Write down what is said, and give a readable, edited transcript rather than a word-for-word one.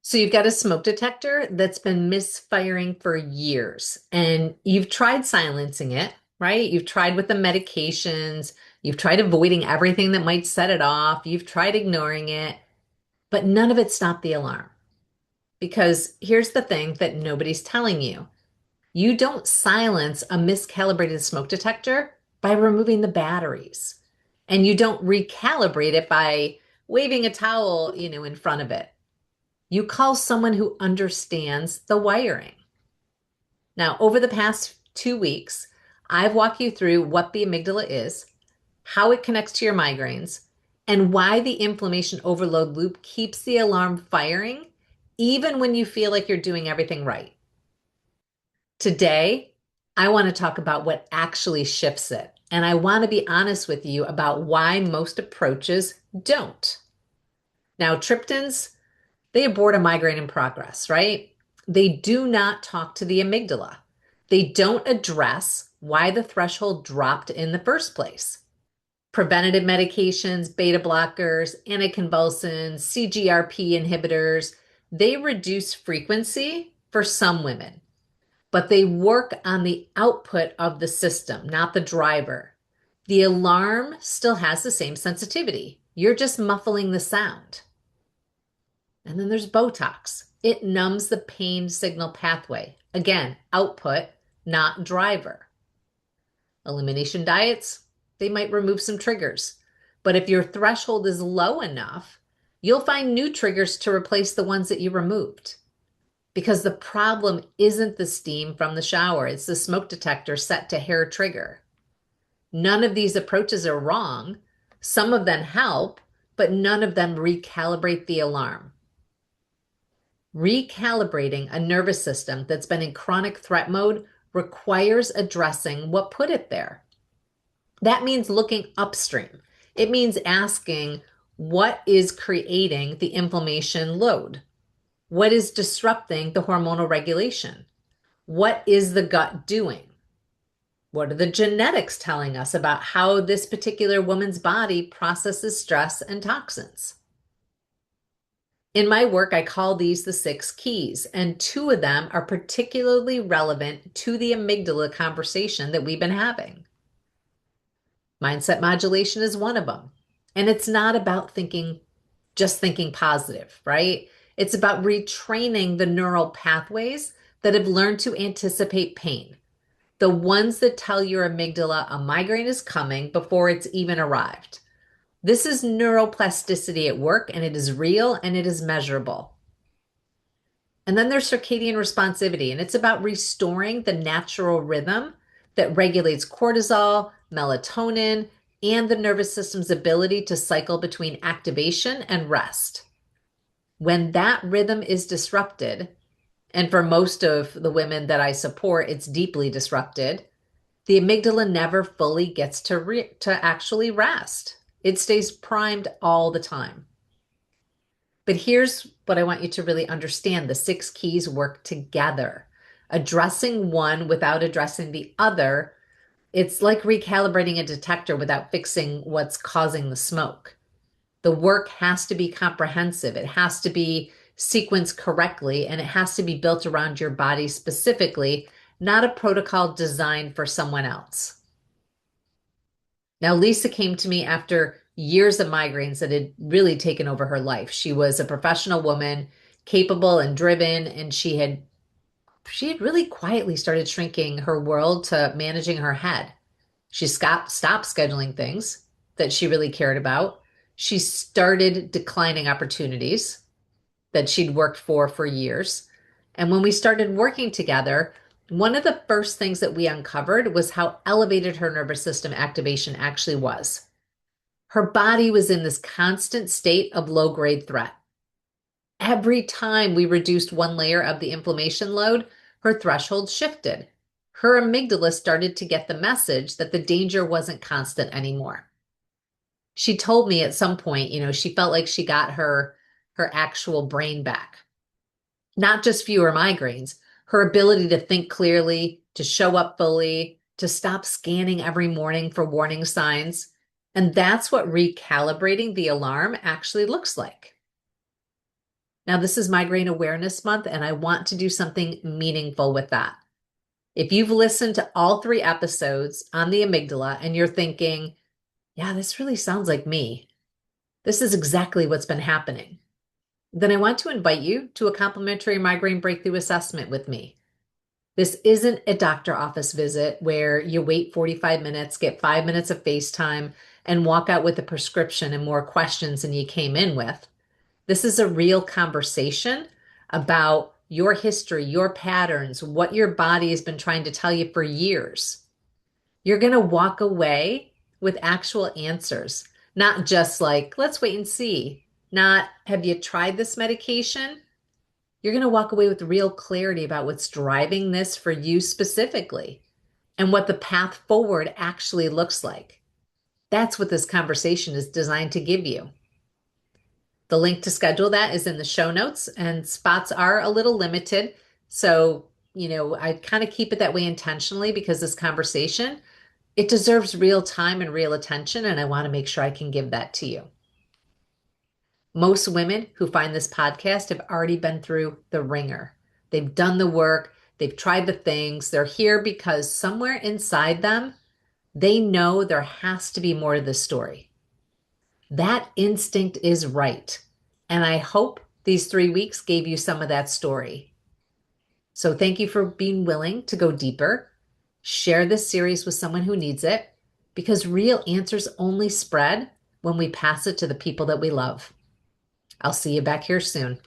So you've got a smoke detector that's been misfiring for years, and you've tried silencing it, right? You've tried with the medications, you've tried avoiding everything that might set it off, you've tried ignoring it, but none of it stopped the alarm. Because here's the thing that nobody's telling you. You don't silence a miscalibrated smoke detector by removing the batteries. And you don't recalibrate it by waving a towel, in front of it. You call someone who understands the wiring. Now, over the past 2 weeks, I've walked you through what the amygdala is, how it connects to your migraines, and why the inflammation overload loop keeps the alarm firing even when you feel like you're doing everything right. Today, I want to talk about what actually shifts it. And I want to be honest with you about why most approaches don't. Now, triptans, they abort a migraine in progress, right? They do not talk to the amygdala. They don't address why the threshold dropped in the first place. Preventative medications, beta blockers, anticonvulsants, CGRP inhibitors, they reduce frequency for some women, but they work on the output of the system, not the driver. The alarm still has the same sensitivity. You're just muffling the sound. And then there's Botox. It numbs the pain signal pathway. Again, output, not driver. Elimination diets, they might remove some triggers. But if your threshold is low enough, you'll find new triggers to replace the ones that you removed. Because the problem isn't the steam from the shower, it's the smoke detector set to hair trigger. None of these approaches are wrong. Some of them help, but none of them recalibrate the alarm. Recalibrating a nervous system that's been in chronic threat mode requires addressing what put it there. That means looking upstream. It means asking what is creating the inflammation load? What is disrupting the hormonal regulation? What is the gut doing? What are the genetics telling us about how this particular woman's body processes stress and toxins? In my work, I call these the six keys, and two of them are particularly relevant to the amygdala conversation that we've been having. Mindset modulation is one of them. And it's not about just thinking positive, right? It's about retraining the neural pathways that have learned to anticipate pain, the ones that tell your amygdala a migraine is coming before it's even arrived. This is neuroplasticity at work, and it is real and it is measurable. And then there's circadian responsivity, and it's about restoring the natural rhythm that regulates cortisol, melatonin, and the nervous system's ability to cycle between activation and rest. When that rhythm is disrupted, and for most of the women that I support, it's deeply disrupted, the amygdala never fully gets to actually rest. It stays primed all the time. But here's what I want you to really understand. The six keys work together. Addressing one without addressing the other, it's like recalibrating a detector without fixing what's causing the smoke. The work has to be comprehensive. It has to be sequenced correctly, and it has to be built around your body specifically, not a protocol designed for someone else. Now, Lisa came to me after years of migraines that had really taken over her life. She was a professional woman, capable and driven, and she had really quietly started shrinking her world to managing her head. She stopped scheduling things that she really cared about. She started declining opportunities that she'd worked for years. And when we started working together, one of the first things that we uncovered was how elevated her nervous system activation actually was. Her body was in this constant state of low grade threat. Every time we reduced one layer of the inflammation load, her threshold shifted. Her amygdala started to get the message that the danger wasn't constant anymore. She told me at some point, she felt like she got her actual brain back. Not just fewer migraines, her ability to think clearly, to show up fully, to stop scanning every morning for warning signs. And that's what recalibrating the alarm actually looks like. Now, this is Migraine Awareness Month, and I want to do something meaningful with that. If you've listened to all 3 episodes on the amygdala and you're thinking, yeah, this really sounds like me, this is exactly what's been happening, then I want to invite you to a complimentary migraine breakthrough assessment with me. This isn't a doctor office visit where you wait 45 minutes, get 5 minutes of FaceTime, and walk out with a prescription and more questions than you came in with. This is a real conversation about your history, your patterns, what your body has been trying to tell you for years. You're going to walk away with actual answers, not just like, let's wait and see. Not, have you tried this medication? You're going to walk away with real clarity about what's driving this for you specifically and what the path forward actually looks like. That's what this conversation is designed to give you. The link to schedule that is in the show notes, and spots are a little limited. So, I kind of keep it that way intentionally because this conversation, it deserves real time and real attention, and I want to make sure I can give that to you. Most women who find this podcast have already been through the ringer. They've done the work, they've tried the things, they're here because somewhere inside them, they know there has to be more to the story. That instinct is right. And I hope these 3 weeks gave you some of that story. So thank you for being willing to go deeper. Share this series with someone who needs it, because real answers only spread when we pass it to the people that we love. I'll see you back here soon.